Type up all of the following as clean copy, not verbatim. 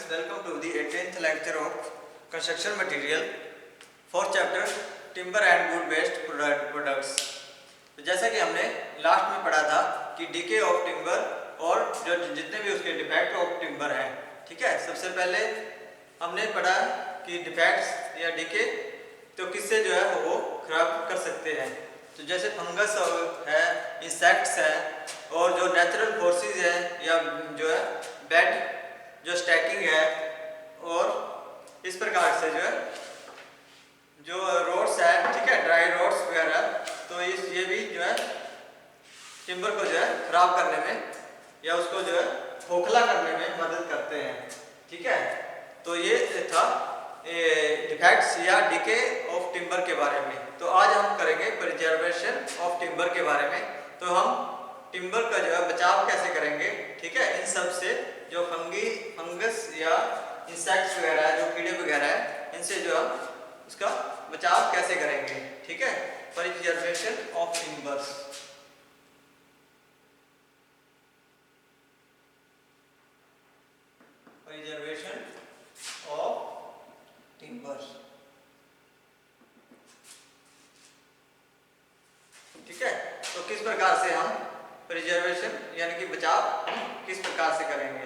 welcome to the 18th lecture of construction material, fourth chapter timber and wood based products. तो जैसा कि हमने last में पढ़ा था कि डीके ऑफ टिम्बर और जो जितने भी उसके डिफेक्ट ऑफ टिम्बर हैं, ठीक है। सबसे पहले हमने पढ़ा कि डिफेक्ट्स या डीके तो किससे जो है वो खराब कर सकते हैं। तो जैसे फंगस है, इंसेक्ट्स है और जो नेचुरल फोर्सेस है या जो है बेड जो स्टैकिंग है और इस प्रकार से जो है जो रोड्स है, ठीक है, ड्राई रोड्स वगैरह, तो ये भी जो है टिम्बर को जो है खराब करने में या उसको जो है खोखला करने में मदद करते हैं, ठीक है। तो ये था डिफेक्ट्स या डीके ऑफ टिम्बर के बारे में। तो आज हम करेंगे प्रिजर्वेशन ऑफ टिम्बर के बारे में। तो हम टिम्बर का जो है बचाव कैसे करेंगे, ठीक है, इन सब से जो फंगस या इंसेक्ट्स वगैरह है, जो कीड़े वगैरह है, इनसे जो हम उसका बचाव कैसे करेंगे, ठीक है। Preservation of timbers. Preservation of timbers, ठीक है। तो किस प्रकार से हम प्रिजर्वेशन यानी कि बचाव किस प्रकार से करेंगे।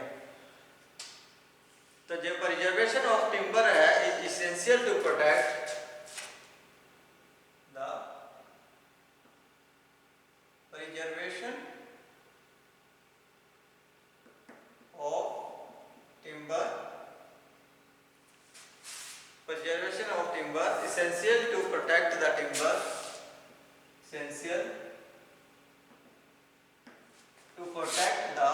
तो जो प्रिजर्वेशन ऑफ टिम्बर है is essential to protect the preservation of timber. Preservation of timber essential to protect the timber, essential to protect the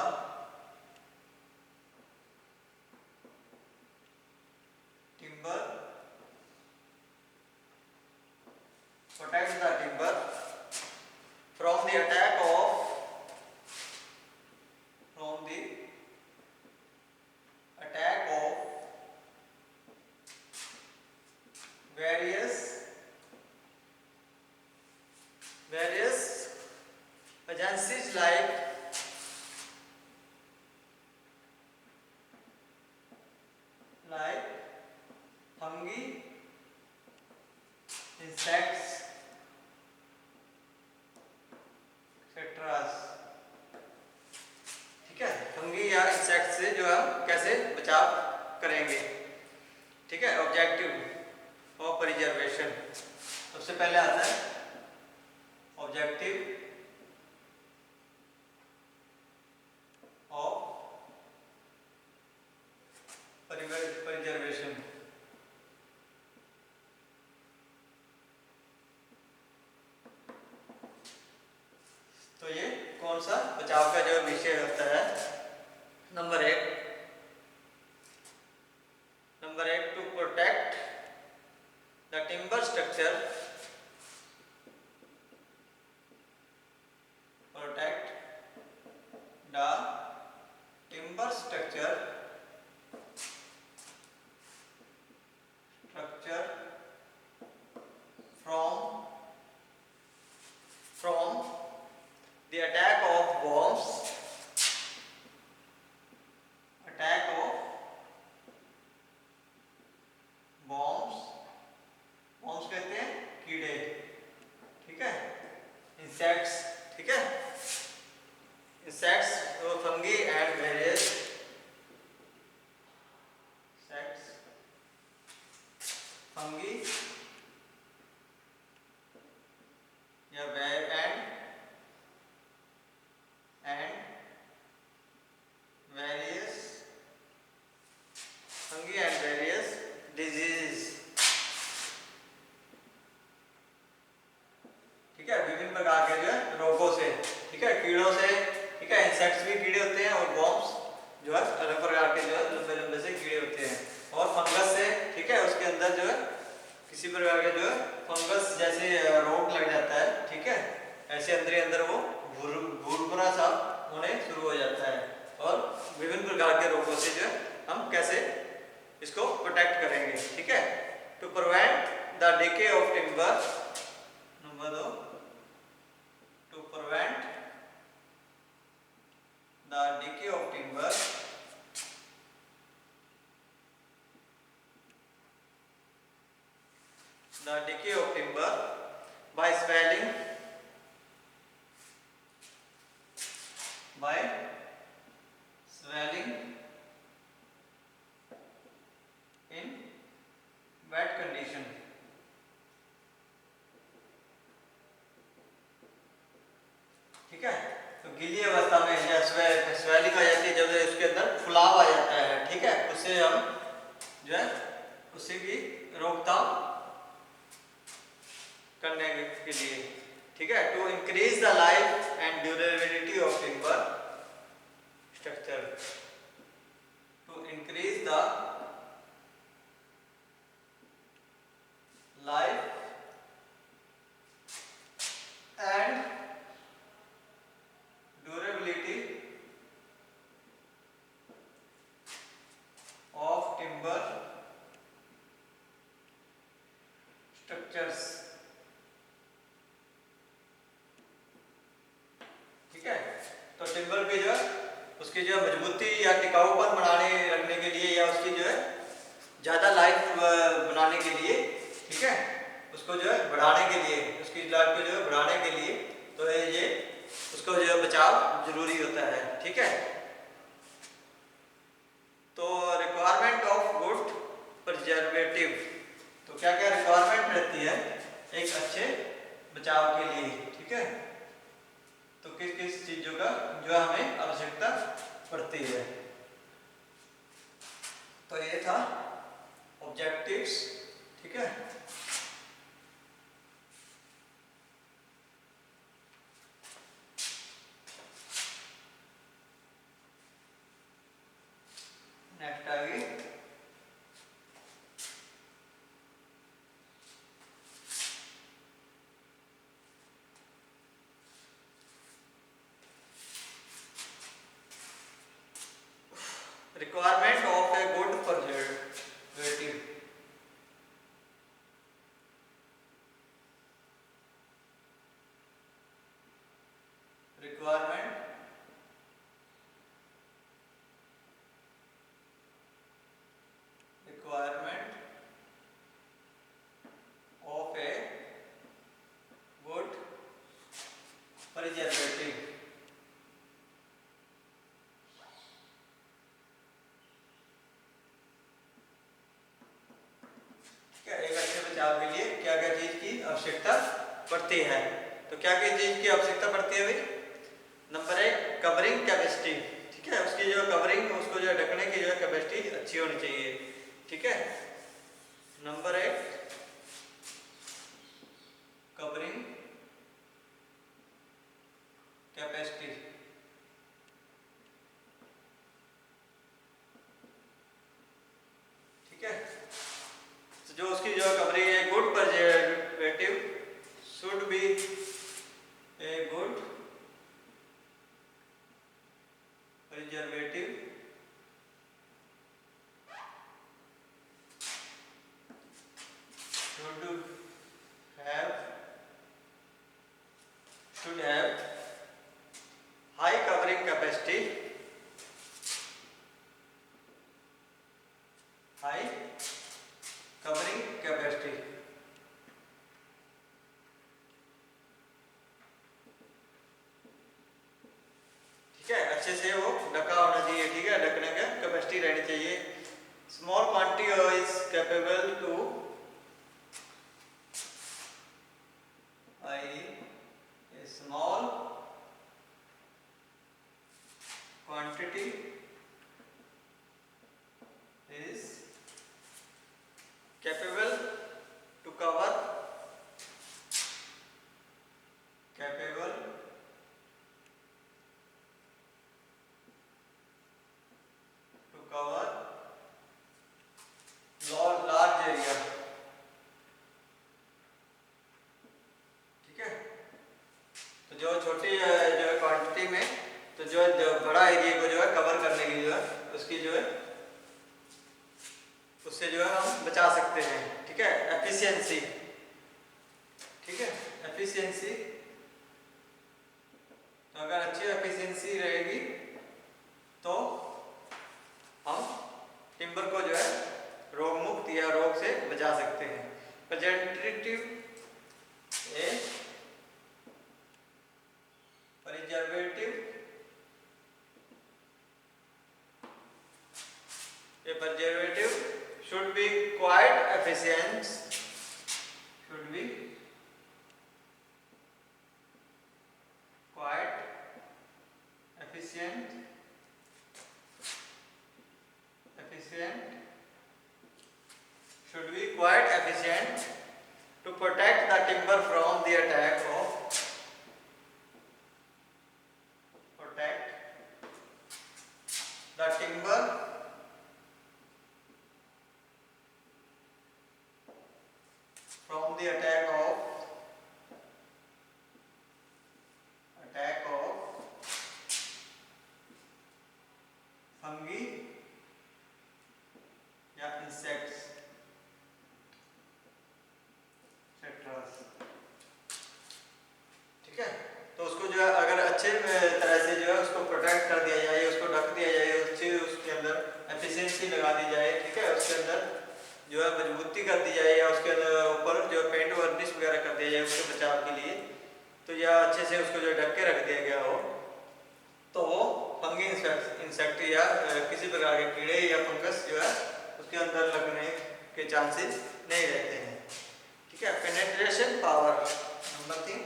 timber, from the attack of various agencies like fungi, insects, etc. ठीक है, fungi या insect से जो हम कैसे बचाव करेंगे, ठीक है। ऑब्जेक्टिव ऑफ प्रिजर्वेशन, सबसे पहले आता है ऑब्जेक्टिव ऑफ प्रिजर्वेशन। तो ये कौन सा बचाव का जो विषय होता है। नंबर एक to protect the timber structure, from the attack of worms, worms कहते हैं कीड़े, ठीक है। इंसेक्ट्स, ठीक है, insects fungi and various fungi या and various fungi and various diseases, ठीक है, विभिन्न प्रकार के जो है रोगों से, ठीक है, कीड़ों से, ठीक है। इंसेक्ट्स भी कीड़े होते हैं और वॉर्म्स जो है अलग प्रकार के जो है लंबे लंबे से कीड़े होते हैं। और फंगस से, ठीक है, उसके अंदर जो है किसी प्रकार के जो है फंगस जैसे रोग लग जाता है, ठीक है, ऐसे अंदर वो भूरभूरा सा होने शुरू हो जाता है। और विभिन्न प्रकार के रोगों से जो है हम कैसे इसको प्रोटेक्ट करेंगे, ठीक है। To prevent the decay of timber, number 2 to prevent the decay of timber the decay of timber by swelling in wet condition। ठीक है, तो गीली अवस्था में या स्वेलिंग आ जाती है जब इसके अंदर फुलाव आ जाता है। ठीक है, उससे हम जो है उसी की रोकथाम करने के लिए। ठीक है, to increase the life and durability of timber structure, to increase the life and durability of timber structures. ठीक है, तो टिम्बर की जो है उसकी जो मजबूती या टिकाऊपन बनाने रखने के लिए या उसकी जो है ज़्यादा लाइफ बनाने के लिए, ठीक है, उसको जो है बढ़ाने के लिए, उसकी लाइफ को जो है बढ़ाने के लिए तो ये उसको जो है बचाव जरूरी होता है। ठीक है, तो रिक्वायरमेंट ऑफ गुड प्रिजर्वेटिव, तो क्या क्या रिक्वायरमेंट रहती है एक अच्छे बचाव के लिए। ठीक है, तो किस किस चीजों का जो हमें आवश्यकता पड़ती है। तो ये था ऑब्जेक्टिव्स। ठीक है, नेक्स्ट आगे requirement of a good preservative. Requirement of a good preservative. एक अच्छे बचाव के लिए क्या क्या चीज की आवश्यकता पड़ती है। तो क्या क्या चीज की आवश्यकता पड़ती है भाई? Number 1 covering capacity. ठीक है, उसकी जो कवरिंग उसको जो ढकने की जो है कैपेसिटी अच्छी होनी चाहिए। ठीक है, नंबर 1 कवरिंग कैपेसिटी। ठीक है, तो जो उसकी जो कवरिंग है good preservative should be a good preservative should have high covering capacity, high covering capacity। ठीक है, अच्छे से वो ढका होना चाहिए। ठीक है, ढकने का कैपेसिटी रहनी चाहिए। Small quantity is capable to small quantity is capable to cover large area। ठीक है, तो जो छोटी जो है क्वांटिटी में तो जो बड़ा एरिया को जो है कवर करने की जो है उसकी जो है उससे जो है हम बचा सकते हैं। ठीक है, एफिशिएंसी। ठीक है, एफिशिएंसी, तो अगर अच्छी एफिशिएंसी रहेगी तो हम टिम्बर को जो है रोग मुक्त या रोग से बचा सकते हैं। preservative should be quite efficient, should be quite efficient should be quite efficient to protect the timber from the attack of from the attack of fungi या insects etc. ठीक है, तो उसको जो है अगर अच्छे तरह से जो है उसको प्रोटेक्ट कर दिया जाए, उसको ढक दिया जाए, अच्छी उसके अंदर एफिशिएंसी लगा दी जाए, ठीक है, उसके अंदर जो है मजबूती कर दी जाए या उसके ऊपर जो पेंट वर्निश वगैरह कर दिया जाए उसके बचाव के लिए, तो या अच्छे से उसको जो ढक के रख दिया गया हो तो वो फंगी इंसेक्ट या किसी प्रकार के कीड़े या फंगस जो है उसके अंदर लगने के चांसेस नहीं रहते हैं। ठीक है, penetration power number 3,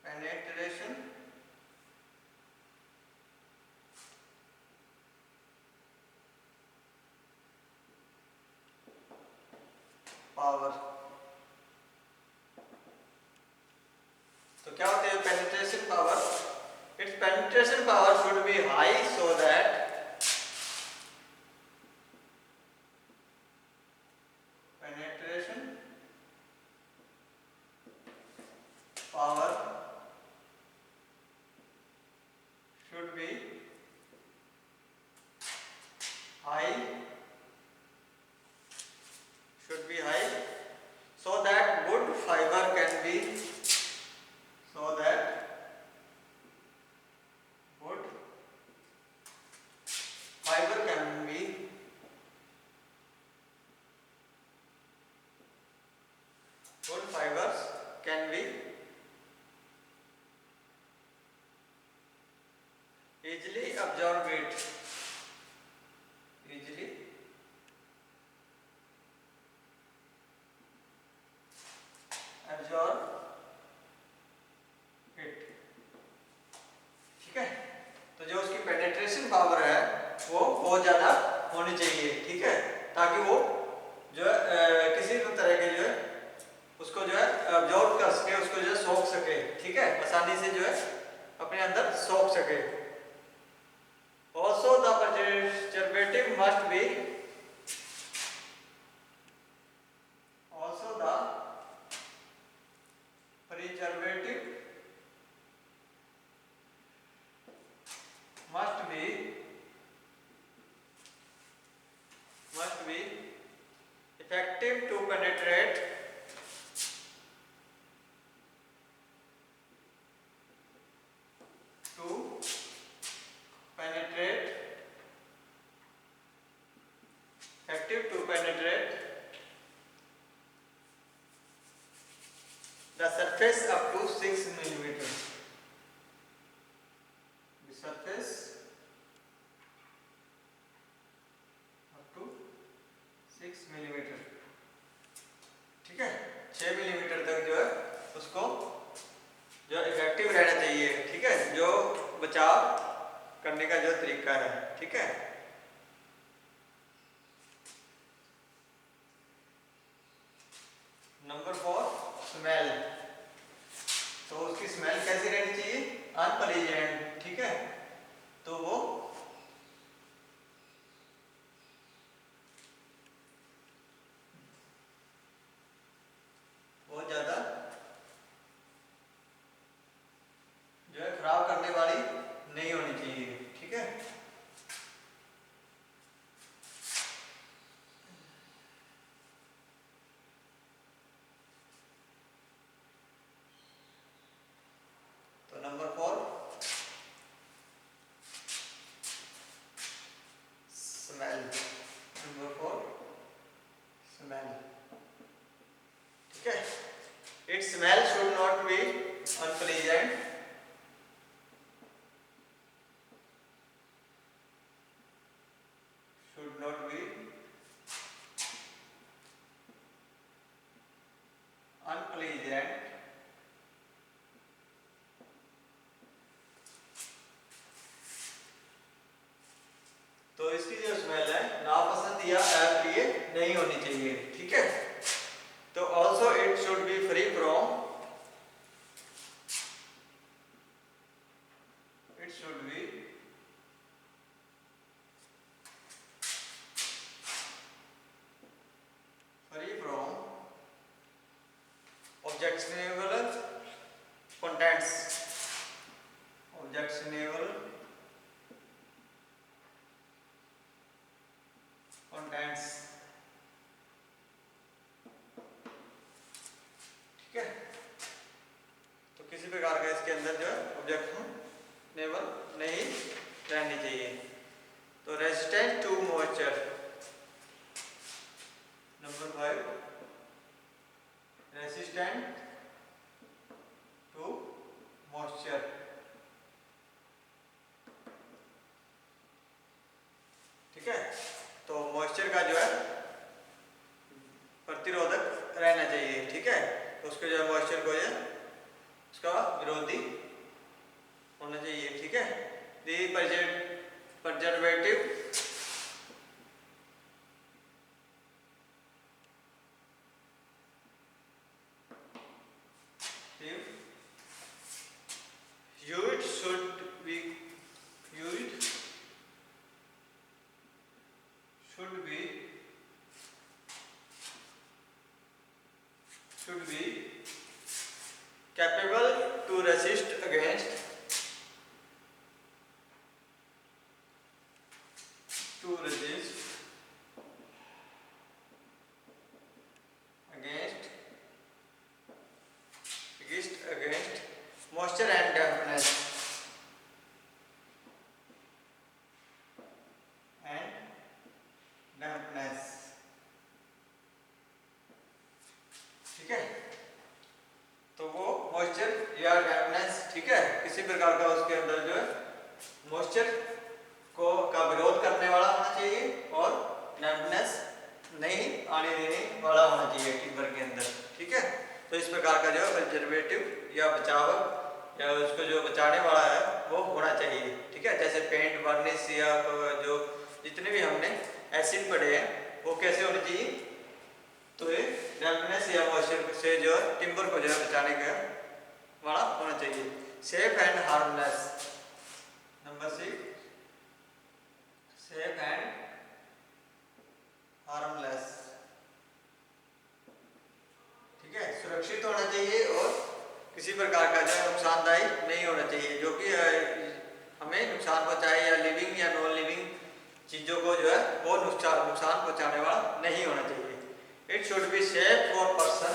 penetration power. तो क्या होती है penetration power? It's penetration power should be high so that penetration power should be high so that wood fiber can be wood fibers can be easily absorb it, ठीक है, तो जो उसकी penetration power है वो बहुत ज्यादा होनी चाहिए, ठीक है, ताकि वो जो है किसी भी तरह के जो है उसको जो है अब्जॉर्ब कर सके, उसको जो है सोख सके, ठीक है, आसानी से जो है अपने अंदर सोख सके। Also the preservative must be effective to penetrate the surface up to 6 millimeters. The surface up to 6 millimeter. ठीक है, 6 मिलीमीटर तक जो है उसको जो इफेक्टिव रहना चाहिए, ठीक है, जो बचाव करने का जो तरीका है, ठीक है। Number 4 smell. तो उसकी स्मेल कैसी रहनी चाहिए? अनप्लीजेंट, ठीक है, तो वो बहुत ज्यादा जो है खराब करने वाली नहीं होनी चाहिए, ठीक है। तो नंबर 4 स्मेल, नंबर 4 स्मेल, ठीक है। Its smell should not be unpleasant नहीं होनी चाहिए, ठीक है। तो also it should B free from, it should B free from objectionable contents, objectionable contents, ठीक है। तो किसी प्रकार का इसके अंदर जो है ऑब्जेक्शनेबल नहीं रहनी चाहिए। तो resistance to moisture, number 5, resistant to moisture, ठीक है। तो मॉइस्चर का जो है प्रतिरोधक रहना चाहिए, ठीक है। तो उसके जो है मॉइस्चर को जो उसका विरोधी होना चाहिए, ठीक है। दी preservative used should be used should be capable to resist against against moisture and dampness ठीक है। तो वो मॉइस्चर या डैम्पनेस, ठीक है, किसी प्रकार का उसके अंदर जो है मॉइस्चर को का विरोध करने वाला होना चाहिए और डैम्पनेस नहीं आने देने वाला होना चाहिए टिम्बर के अंदर, ठीक है। तो इस प्रकार का जो है प्रिजर्वेटिव या बचाव या उसको जो बचाने वाला है वो होना चाहिए, ठीक है। जैसे पेंट, वार्निश या जो जितने भी हमने एसिड पड़े हैं वो कैसे होने चाहिए, तो ये डैम्पनेस या मॉइस्चर से जो टिम्बर को जो है बचाने का वाला होना चाहिए। Safe and harmless, number 6, safe and harmless, ठीक है। सुरक्षित होना चाहिए और किसी प्रकार का जो नुकसानदायी नहीं होना चाहिए, जो कि हमें नुकसान पहुंचाए या लिविंग या नॉन लिविंग चीज़ों को जो है वो नुकसान पहुंचाने वाला नहीं होना चाहिए। It should be safe for person,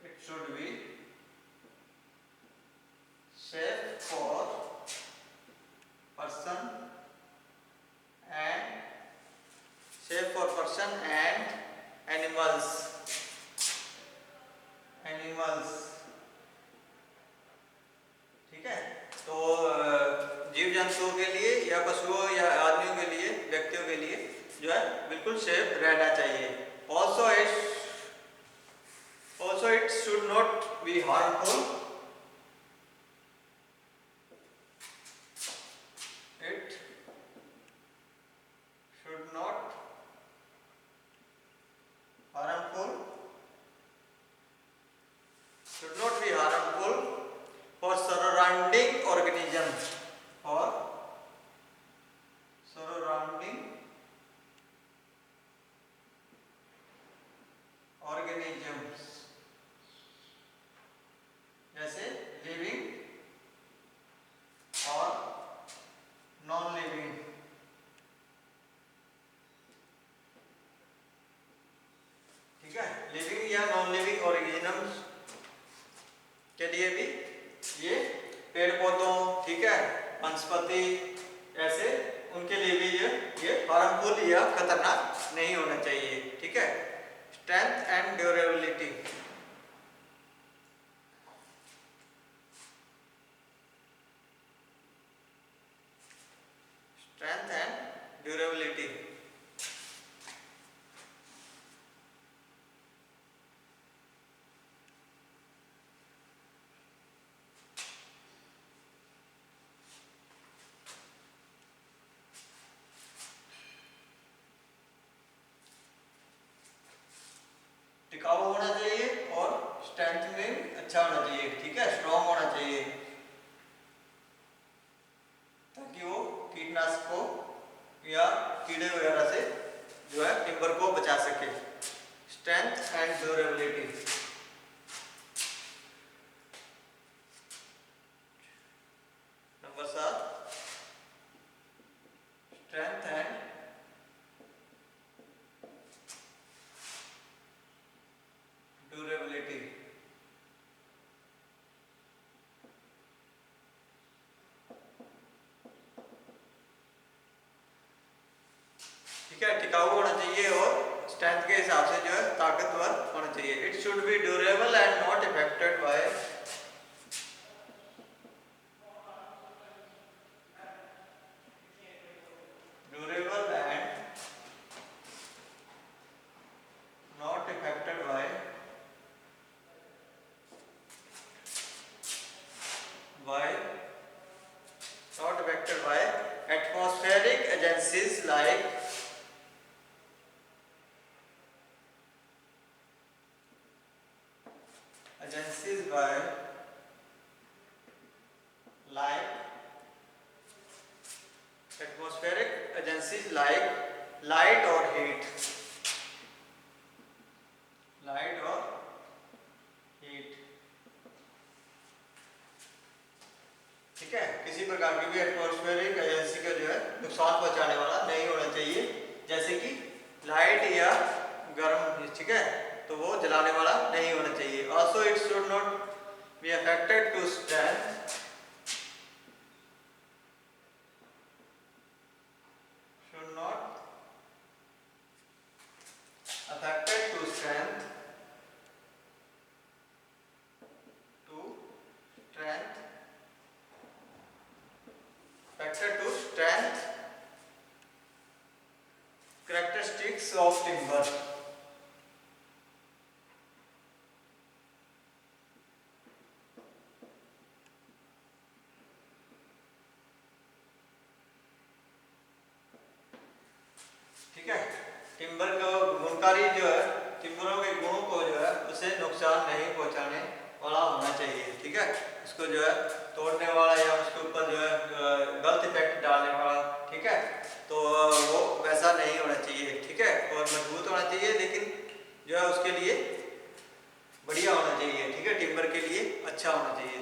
it should be safe for person and safe for person and animals, ठीक है। तो जीव जंतुओं के लिए या पशुओं या आदमियों के लिए, व्यक्तियों के लिए जो है बिल्कुल सेफ रहना चाहिए। Also it should not be harmful, it should not harmful, should not be harmful for surrounding organisms, for surrounding organisms, जैसे लिविंग और नॉन लिविंग, ठीक है। लिविंग या नॉन लिविंग ऑर्गेनिजम्स के लिए भी ये पेड़ पौधों, ठीक है, वनस्पति, ऐसे उनके लिए भी ये हार्मफुल या खतरनाक नहीं होना चाहिए, ठीक है। Strength and durability, strength and durability, ताकि वो कीटनाशकों या कीड़े वगैरह से जो है टिम्बर को बचा सके। Strength and durability. Number 7 strength and durability. ठीक है, टिकाऊ होना चाहिए और स्ट्रेंथ के हिसाब से जो है ताकतवर होना चाहिए। It should be durable and not affected by durable and not affected by not affected by atmospheric agencies like atmospheric agencies like light or heat। light or heat। ठीक है, किसी प्रकार की भी एटमॉस्फेरिक एजेंसी का जो है नुकसान पहुंचाने वाला नहीं होना चाहिए, जैसे कि लाइट या गर्म। ठीक है, तो वो जलाने वाला नहीं होना चाहिए। Also it should not be affected to strength should not affected to strength affected to strength characteristics of timber। ठीक है, टिम्बर को गुणकारी जो है, टिम्बरों के गुणों को जो है उसे नुकसान नहीं पहुंचाने वाला होना चाहिए। ठीक है, उसको जो है तोड़ने वाला या उसके ऊपर जो है गलत इफेक्ट डालने वाला, ठीक है, तो वो वैसा नहीं होना चाहिए। ठीक है, और मजबूत होना चाहिए, लेकिन जो है उसके लिए बढ़िया होना चाहिए। ठीक है, टिम्बर के लिए अच्छा होना चाहिए।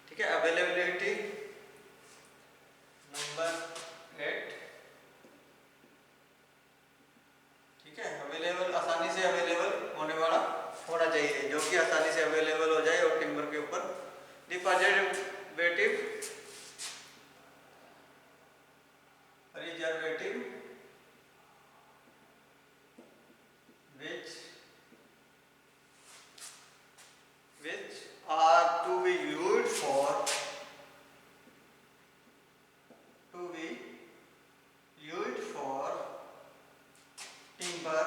ठीक है, अवेलेबिलिटी नंबर 8। ठीक है, अवेलेबल, आसानी से अवेलेबल होने वाला होना चाहिए, जो कि आसानी से अवेलेबल हो जाए और टिम्बर के ऊपर रिजर्वेटिव which are to be used for timber,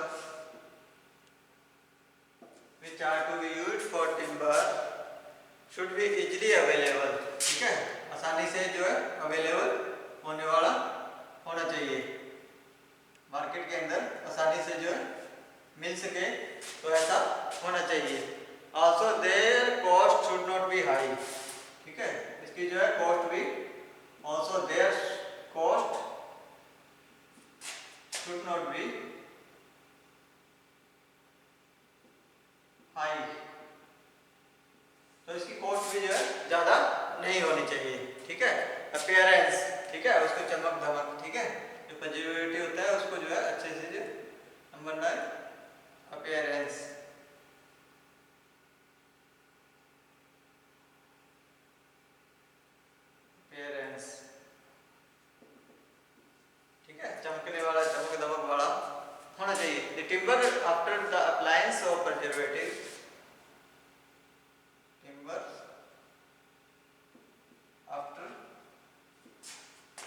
which are to be used for timber should be easily available। ठीक है, आसानी से जो है अवेलेबल होने वाला होना चाहिए, मार्केट के अंदर आसानी से जो है मिल सके, तो ऐसा होना चाहिए। Also there cost should not B high. ठीक है, इसकी जो है कॉस्ट भी, also there cost should not B high, तो इसकी कॉस्ट भी जो है ज्यादा नहीं होनी चाहिए। ठीक है, अपीयरेंस, ठीक है, उसको चमक धमक, ठीक है, जो प्रिजर्वेटिव होता है उसको जो है अच्छे से जो नंबर 9 अपीयरेंस। अपीयरेंस, ठीक है, चमकने वाला, चमक दमक वाला होना चाहिए। The timber after the appliance of preservative, timber after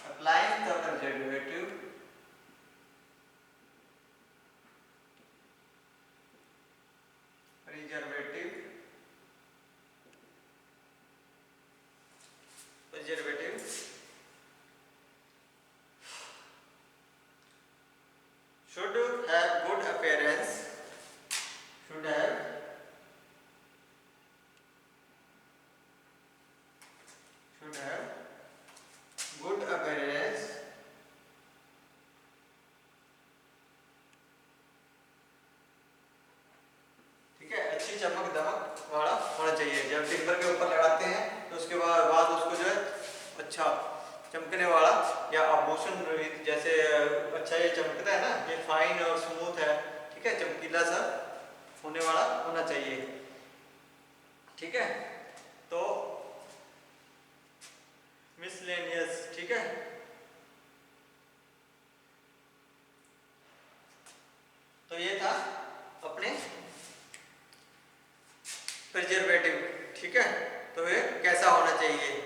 applying the preservative, अच्छा चमकने वाला या आभूषण रहित, जैसे अच्छा ये चमकता है ना, ये फाइन और स्मूथ है, ठीक है, चमकीला सा होने वाला होना चाहिए, ठीक है। तो मिसलेनियस, ठीक है। तो ये था अपने प्रिजर्वेटिव, ठीक है। तो ये कैसा होना चाहिए,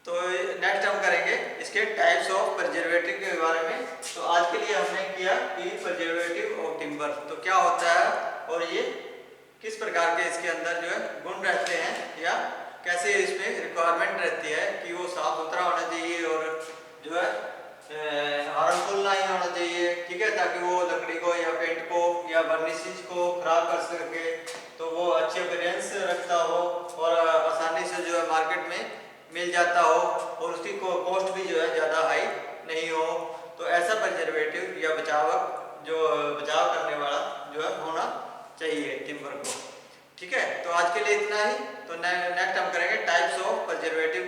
तो नेक्स्ट हम करेंगे इसके टाइप्स ऑफ प्रिजर्वेटिव के बारे में। तो आज के लिए हमने किया कि प्रिजर्वेटिव ऑफ टिम्बर तो क्या होता है और ये किस प्रकार के इसके अंदर जो है गुण रहते हैं, या कैसे इसमें रिक्वायरमेंट रहती है कि वो साफ सुथरा होना चाहिए और जो है हार्मफुल नहीं होना चाहिए, ठीक है, ताकि वो लकड़ी को या पेंट को या वर्निशेज को खराब कर सके, तो वो अच्छी अपीयरेंस रखता हो और आसानी से जो है मार्केट में मिल जाता हो और उसकी कॉस्ट भी जो है ज़्यादा हाई नहीं हो। तो ऐसा प्रिजर्वेटिव या बचावक जो बचाव करने वाला जो है होना चाहिए टिम्बर को, ठीक है। तो आज के लिए इतना ही। तो नेक्स्ट हम करेंगे टाइप्स ऑफ प्रिजर्वेटिव